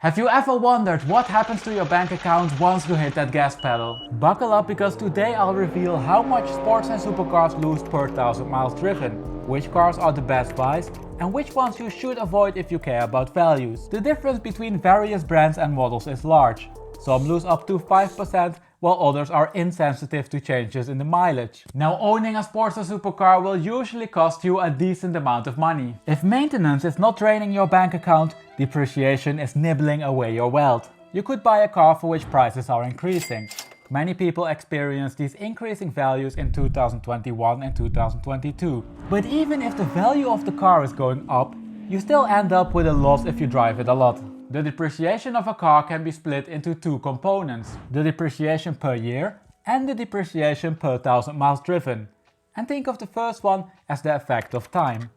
Have you ever wondered what happens to your bank account once you hit that gas pedal? Buckle up, because today I'll reveal how much sports and supercars lose per 1000 miles driven, which cars are the best buys, and which ones you should avoid if you care about values. The difference between various brands and models is large. Some lose up to 5%, while others are insensitive to changes in the mileage. Now, owning a sports or supercar will usually cost you a decent amount of money. If maintenance is not draining your bank account, depreciation is nibbling away your wealth. You could buy a car for which prices are increasing. Many people experience these increasing values in 2021 and 2022. But even if the value of the car is going up, you still end up with a loss if you drive it a lot. The depreciation of a car can be split into two components: the depreciation per year and the depreciation per 1000 miles driven. And think of the first one as the effect of time.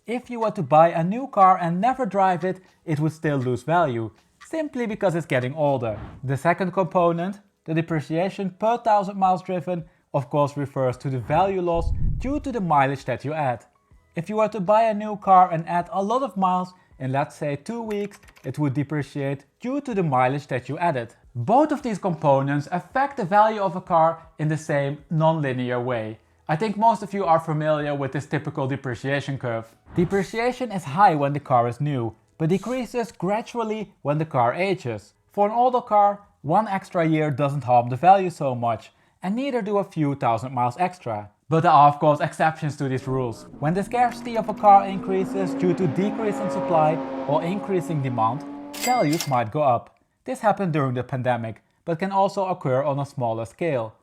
If you were to buy a new car and never drive it, it would still lose value, simply because it's getting older. The second component, the depreciation per 1000 miles driven, of course refers to the value loss due to the mileage that you add. If you were to buy a new car and add a lot of miles, in let's say 2 weeks, it would depreciate due to the mileage that you added. Both of these components affect the value of a car in the same non-linear way. I think most of you are familiar with this typical depreciation curve. Depreciation is high when the car is new, but decreases gradually when the car ages. For an older car, one extra year doesn't harm the value so much, and neither do a few thousand miles extra. But there are of course exceptions to these rules. When the scarcity of a car increases due to decrease in supply or increasing demand, values might go up. This happened during the pandemic, but can also occur on a smaller scale.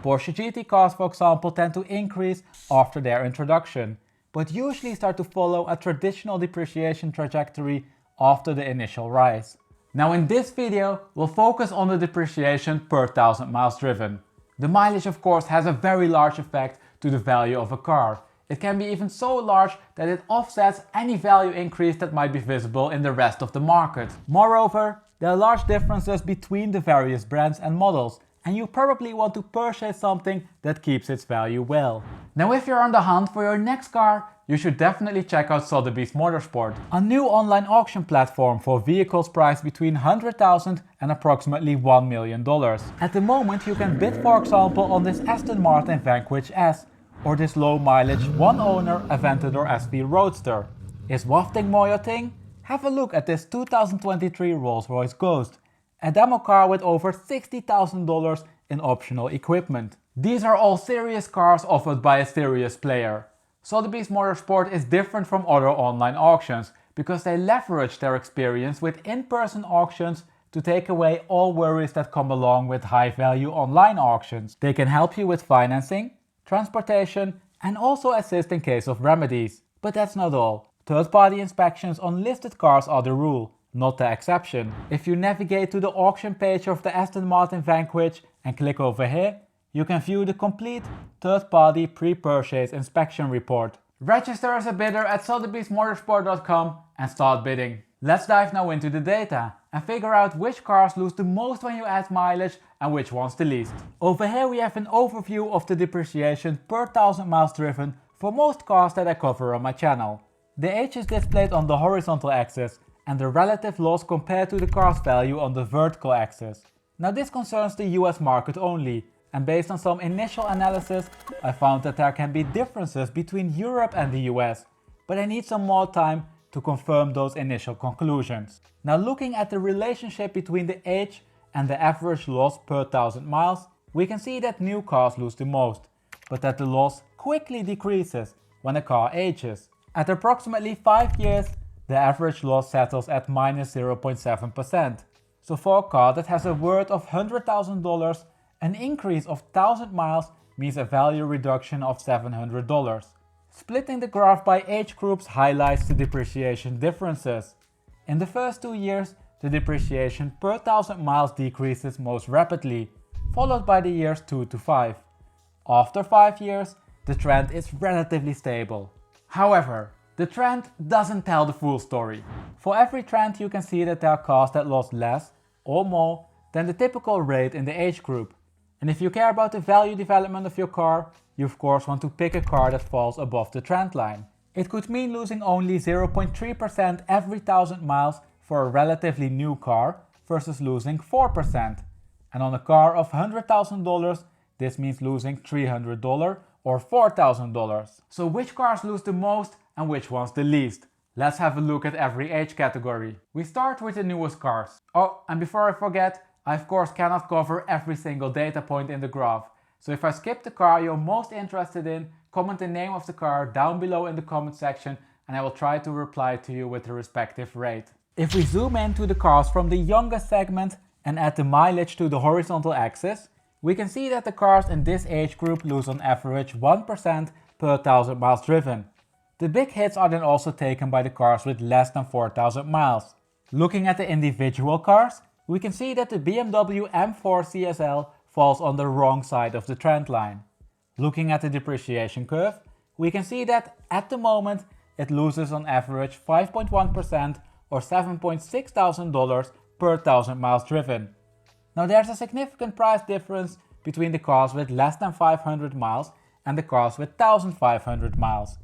Porsche GT cars, for example, tend to increase after their introduction, but usually start to follow a traditional depreciation trajectory after the initial rise. Now in this video, we'll focus on the depreciation per 1000 miles driven. The mileage of course has a very large effect to the value of a car. It can be even so large that it offsets any value increase that might be visible in the rest of the market. Moreover, there are large differences between the various brands and models, and you probably want to purchase something that keeps its value well. Now if you're on the hunt for your next car, you should definitely check out Sotheby's Motorsport, a new online auction platform for vehicles priced between $100,000 and approximately $1 million. At the moment you can bid, for example, on this Aston Martin Vanquish S, or this low mileage one owner Aventador SV Roadster. Is wafting more your thing? Have a look at this 2023 Rolls-Royce Ghost, a demo car with over $60,000 in optional equipment. These are all serious cars offered by a serious player. Sotheby's Motorsport is different from other online auctions because they leverage their experience with in-person auctions to take away all worries that come along with high-value online auctions. They can help you with financing, transportation, and also assist in case of remedies. But that's not all. Third-party inspections on listed cars are the rule, not the exception. If you navigate to the auction page of the Aston Martin Vanquish and click over here, you can view the complete third-party pre-purchase inspection report. Register as a bidder at sotheby'smotorsport.com and start bidding. Let's dive now into the data and figure out which cars lose the most when you add mileage and which ones the least. Over here we have an overview of the depreciation per 1000 miles driven for most cars that I cover on my channel. The age is displayed on the horizontal axis and the relative loss compared to the car's value on the vertical axis. Now this concerns the US market only, and based on some initial analysis, I found that there can be differences between Europe and the US, but I need some more time to confirm those initial conclusions. Now looking at the relationship between the age and the average loss per 1000 miles, we can see that new cars lose the most, but that the loss quickly decreases when a car ages. At approximately 5 years, the average loss settles at minus 0.7%. So for a car that has a worth of $100,000, an increase of 1000 miles means a value reduction of $700. Splitting the graph by age groups highlights the depreciation differences. In the first 2 years, the depreciation per 1000 miles decreases most rapidly, followed by the years 2 to 5. After 5 years, the trend is relatively stable. However, the trend doesn't tell the full story. For every trend you can see that there are cars that lost less or more than the typical rate in the age group. And if you care about the value development of your car, you of course want to pick a car that falls above the trend line. It could mean losing only 0.3% every 1000 miles for a relatively new car versus losing 4%. And on a car of $100,000, this means losing $300 or $4,000. So which cars lose the most and which ones the least? Let's have a look at every age category. We start with the newest cars. Oh, and before I forget, I of course cannot cover every single data point in the graph. So if I skip the car you're most interested in, comment the name of the car down below in the comment section and I will try to reply to you with the respective rate. If we zoom into the cars from the youngest segment and add the mileage to the horizontal axis, we can see that the cars in this age group lose on average 1% per 1,000 miles driven. The big hits are then also taken by the cars with less than 4,000 miles. Looking at the individual cars, we can see that the BMW M4 CSL falls on the wrong side of the trend line. Looking at the depreciation curve, we can see that at the moment it loses on average 5.1% or $7,600 per 1,000 miles driven. Now there's a significant price difference between the cars with less than 500 miles and the cars with 1,500 miles.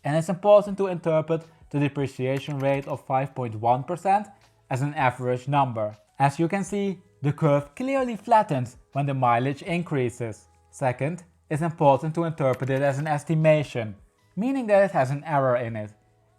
And it's important to interpret the depreciation rate of 5.1% as an average number. As you can see, the curve clearly flattens when the mileage increases. Second, it's important to interpret it as an estimation, meaning that it has an error in it.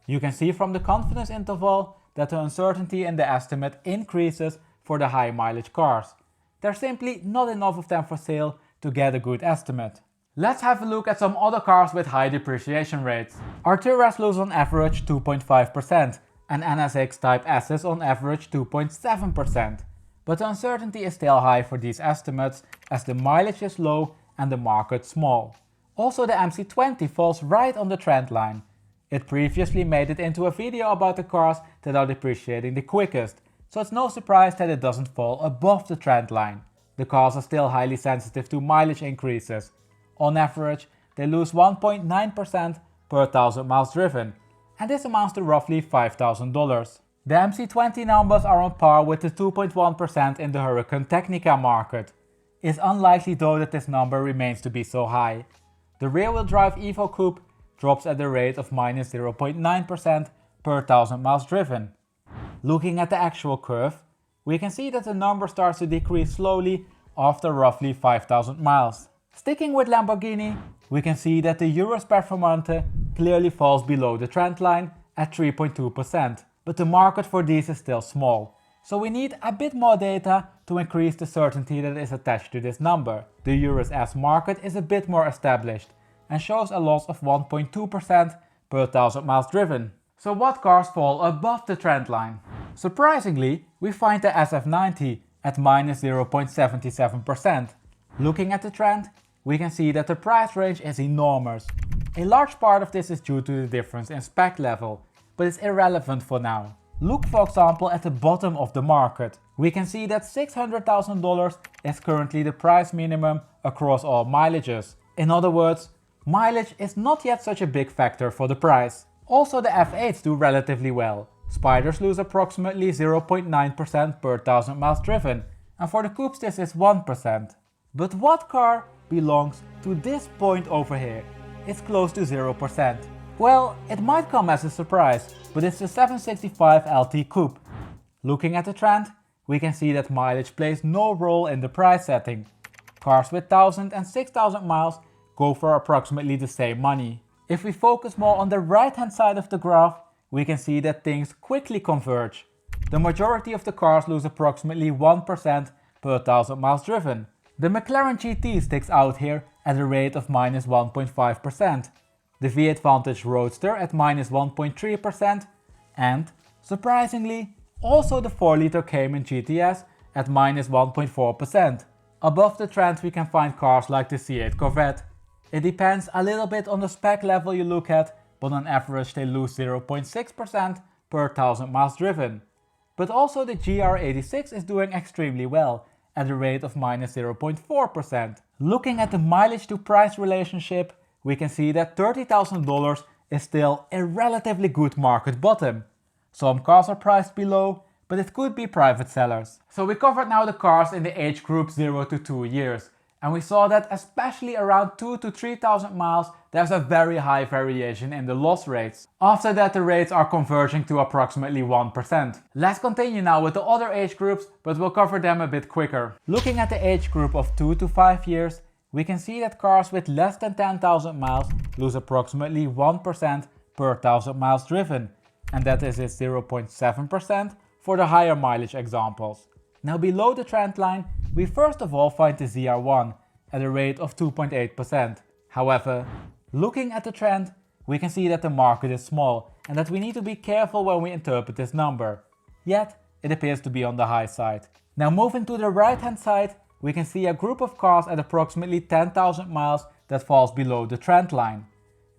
You can see from the confidence interval that the uncertainty in the estimate increases for the high mileage cars. There's simply not enough of them for sale to get a good estimate. Let's have a look at some other cars with high depreciation rates. Arturas lose on average 2.5% and NSX Type S's on average 2.7%. But the uncertainty is still high for these estimates as the mileage is low and the market small. Also the MC20 falls right on the trend line. It previously made it into a video about the cars that are depreciating the quickest, so it's no surprise that it doesn't fall above the trend line. The cars are still highly sensitive to mileage increases. On average, they lose 1.9% per 1,000 miles driven, and this amounts to roughly $5,000. The MC20 numbers are on par with the 2.1% in the Huracan Technica market. It's unlikely though that this number remains to be so high. The rear-wheel drive Evo Coupe drops at the rate of minus 0.9% per 1,000 miles driven. Looking at the actual curve, we can see that the number starts to decrease slowly after roughly 5,000 miles. Sticking with Lamborghini, we can see that the Euros Performante clearly falls below the trend line at 3.2%, but the market for these is still small. So we need a bit more data to increase the certainty that is attached to this number. The Euros S market is a bit more established and shows a loss of 1.2% per 1,000 miles driven. So what cars fall above the trend line? Surprisingly, we find the SF90 at minus 0.77%. Looking at the trend, we can see that the price range is enormous. A large part of this is due to the difference in spec level, but it's irrelevant for now. Look for example at the bottom of the market. We can see that $600,000 is currently the price minimum across all mileages. In other words, mileage is not yet such a big factor for the price. Also the F8s do relatively well. Spiders lose approximately 0.9% per 1,000 miles driven, and for the coupes this is 1%. But what car belongs to this point over here? It's close to 0%. Well, it might come as a surprise, but it's the 765 LT Coupe. Looking at the trend, we can see that mileage plays no role in the price setting. Cars with 1,000 and 6,000 miles go for approximately the same money. If we focus more on the right hand side of the graph, we can see that things quickly converge. The majority of the cars lose approximately 1% per 1,000 miles driven. The McLaren GT sticks out here at a rate of minus 1.5%. The V8 Vantage Roadster at minus 1.3% and, surprisingly, also the 4-liter Cayman GTS at minus 1.4%. Above the trend we can find cars like the C8 Corvette. It depends a little bit on the spec level you look at, but on average they lose 0.6% per 1,000 miles driven. But also the GR86 is doing extremely well at a rate of minus 0.4%. Looking at the mileage to price relationship, we can see that $30,000 is still a relatively good market bottom. Some cars are priced below, but it could be private sellers. So we covered now the cars in the age group 0 to 2 years. And we saw that especially around 2,000 to 3,000 miles, there's a very high variation in the loss rates. After that, the rates are converging to approximately 1%. Let's continue now with the other age groups, but we'll cover them a bit quicker. Looking at the age group of 2 to 5 years, we can see that cars with less than 10,000 miles lose approximately 1% per 1,000 miles driven, and that is 0.7% for the higher mileage examples. Now below the trend line, we first of all find the ZR1 at a rate of 2.8%. However, looking at the trend, we can see that the market is small and that we need to be careful when we interpret this number. Yet, it appears to be on the high side. Now moving to the right hand side, we can see a group of cars at approximately 10,000 miles that falls below the trend line.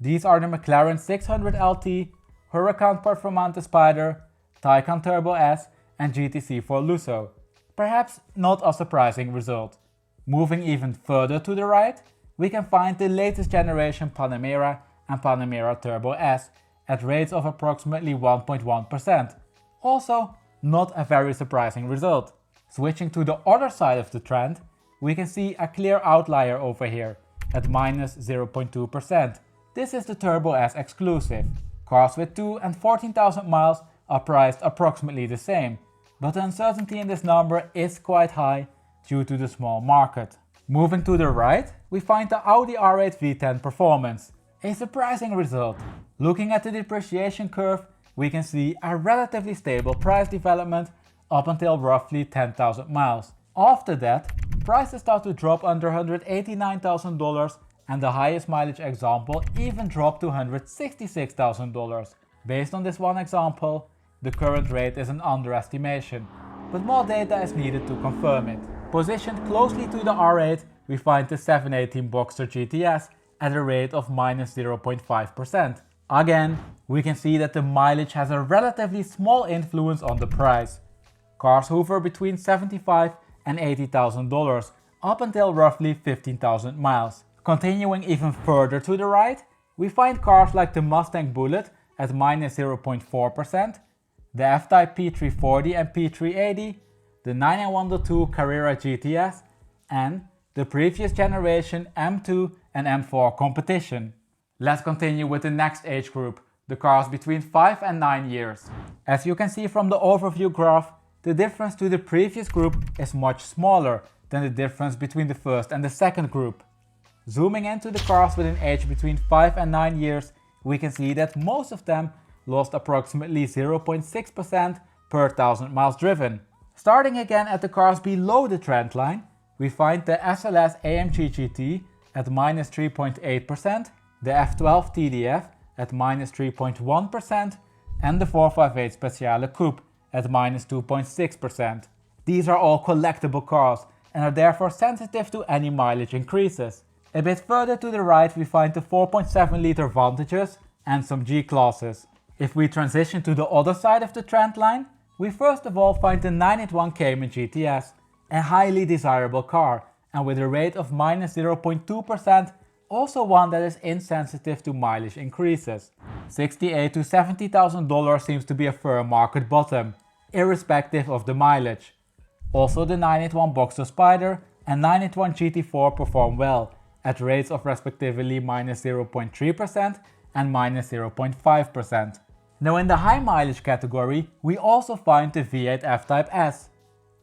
These are the McLaren 600 LT, Huracan Performante Spider, Taycan Turbo S and GTC4 Lusso. Perhaps not a surprising result. Moving even further to the right, we can find the latest generation Panamera and Panamera Turbo S at rates of approximately 1.1%. Also, not a very surprising result. Switching to the other side of the trend, we can see a clear outlier over here at minus 0.2%. This is the Turbo S exclusive. Cars with 2 and 14,000 miles are priced approximately the same, but the uncertainty in this number is quite high due to the small market. Moving to the right, we find the Audi R8 V10 Performance. A surprising result. Looking at the depreciation curve, we can see a relatively stable price development up until roughly 10,000 miles. After that, prices start to drop under $189,000 and the highest mileage example even dropped to $166,000. Based on this one example, the current rate is an underestimation, but more data is needed to confirm it. Positioned closely to the R8, we find the 718 Boxster GTS at a rate of minus 0.5%. Again, we can see that the mileage has a relatively small influence on the price. Cars hover between $75,000 and $80,000 up until roughly 15,000 miles. Continuing even further to the right, we find cars like the Mustang Bullitt at minus 0.4%, the F-Type P340 and P380, the 911-2 Carrera GTS, and the previous generation M2 and M4 Competition. Let's continue with the next age group, the cars between 5 and 9 years. As you can see from the overview graph, the difference to the previous group is much smaller than the difference between the first and the second group. Zooming into the cars with an age between 5 and 9 years, we can see that most of them lost approximately 0.6% per 1,000 miles driven. Starting again at the cars below the trend line, we find the SLS AMG GT at minus 3.8%, the F12 TDF at minus 3.1% and the 458 Speciale Coupe at minus 2.6%. These are all collectible cars and are therefore sensitive to any mileage increases. A bit further to the right we find the 4.7 liter Vantages and some G-classes. If we transition to the other side of the trend line, we first of all find the 981 Cayman GTS, a highly desirable car and with a rate of minus 0.2%, also one that is insensitive to mileage increases. $68,000 to $70,000 seems to be a firm market bottom, irrespective of the mileage. Also the 981 Boxster Spider and 981 GT4 perform well, at rates of respectively minus 0.3% and minus 0.5%. Now in the high mileage category, we also find the V8 F-Type S.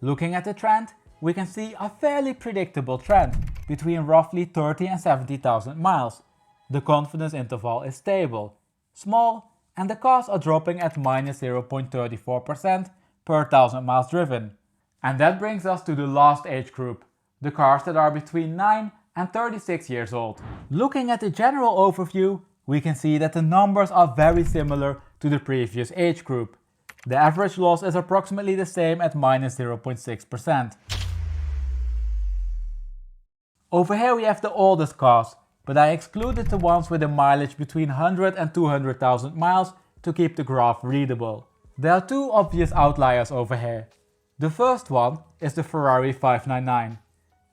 Looking at the trend, we can see a fairly predictable trend between roughly 30 and 70,000 miles. The confidence interval is stable, small, and the cars are dropping at minus 0.34% per 1,000 miles driven. And that brings us to the last age group, the cars that are between 9 and 36 years old. Looking at the general overview, we can see that the numbers are very similar to the previous age group. The average loss is approximately the same at minus 0.6%. Over here we have the oldest cars, but I excluded the ones with a mileage between 100 and 200,000 miles to keep the graph readable. There are two obvious outliers over here. The first one is the Ferrari 599.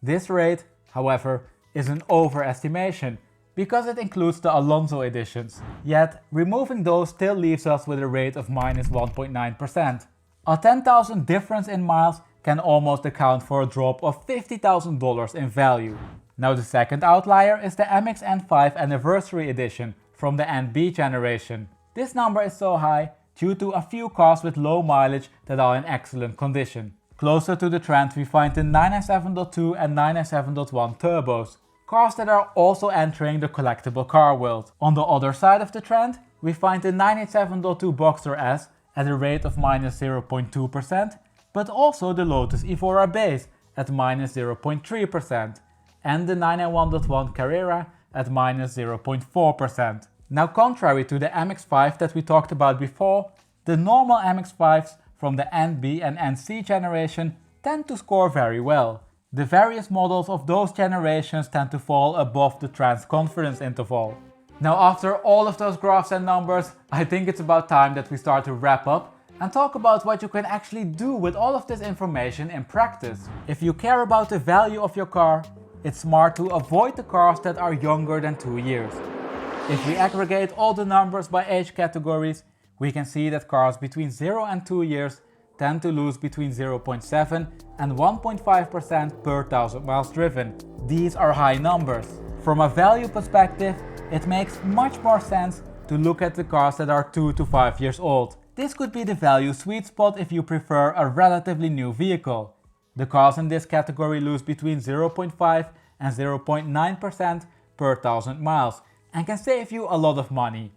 This rate, however, is an overestimation because it includes the Alonso editions. Yet, removing those still leaves us with a rate of minus 1.9%. A 10,000 difference in miles can almost account for a drop of $50,000 in value. Now the second outlier is the MX N5 Anniversary Edition from the NB generation. This number is so high due to a few cars with low mileage that are in excellent condition. Closer to the trend we find the 997.2 and 997.1 turbos, cars that are also entering the collectible car world. On the other side of the trend we find the 987.2 Boxster S at a rate of minus 0.2%, but also the Lotus Evora Base at minus 0.3% and the 991.1 Carrera at minus 0.4%. Now, contrary to the MX-5 that we talked about before, the normal MX-5s from the NB and NC generation tend to score very well. The various models of those generations tend to fall above the trend's confidence interval. Now, after all of those graphs and numbers, I think it's about time that we start to wrap up and talk about what you can actually do with all of this information in practice. If you care about the value of your car, it's smart to avoid the cars that are younger than 2 years. If we aggregate all the numbers by age categories, we can see that cars between 0 and 2 years tend to lose between 0.7 and 1.5% per 1,000 miles driven. These are high numbers. From a value perspective, it makes much more sense to look at the cars that are 2 to 5 years old. This could be the value sweet spot if you prefer a relatively new vehicle. The cars in this category lose between 0.5 and 0.9% per 1,000 miles and can save you a lot of money.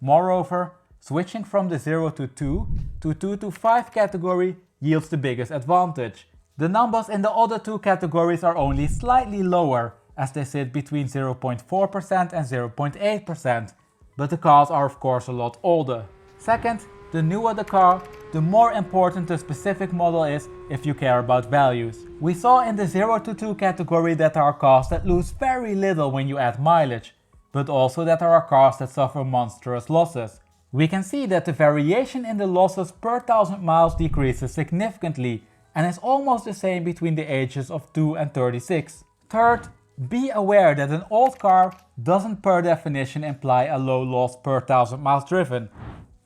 Moreover, switching from the 0 to 2 to 2 to 5 category yields the biggest advantage. The numbers in the other two categories are only slightly lower, as they sit between 0.4% and 0.8%, but the cars are of course a lot older. Second, the newer the car, the more important the specific model is if you care about values. We saw in the 0 to 2 category that there are cars that lose very little when you add mileage, but also that there are cars that suffer monstrous losses. We can see that the variation in the losses per 1,000 miles decreases significantly and is almost the same between the ages of 2 and 36. Third, be aware that an old car doesn't per definition imply a low loss per 1,000 miles driven.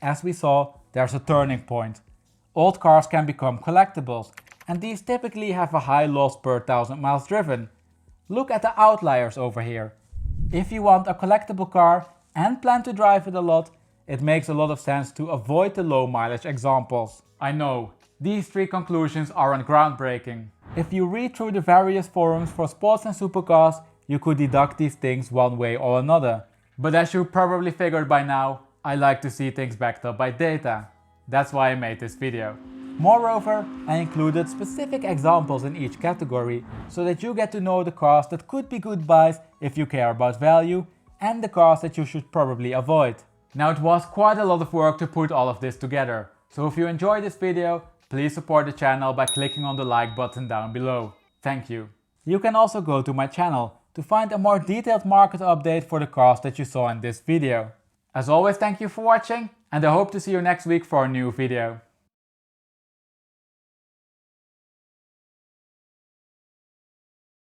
As we saw, there's a turning point. Old cars can become collectibles, and these typically have a high loss per 1,000 miles driven. Look at the outliers over here. If you want a collectible car and plan to drive it a lot, it makes a lot of sense to avoid the low mileage examples. I know, these three conclusions aren't groundbreaking. If you read through the various forums for sports and supercars, you could deduct these things one way or another. But as you probably figured by now, I like to see things backed up by data. That's why I made this video. Moreover, I included specific examples in each category so that you get to know the cars that could be good buys if you care about value and the cars that you should probably avoid. Now, it was quite a lot of work to put all of this together, so if you enjoyed this video, please support the channel by clicking on the like button down below. Thank you. You can also go to my channel to find a more detailed market update for the cars that you saw in this video. As always, thank you for watching, and I hope to see you next week for a new video.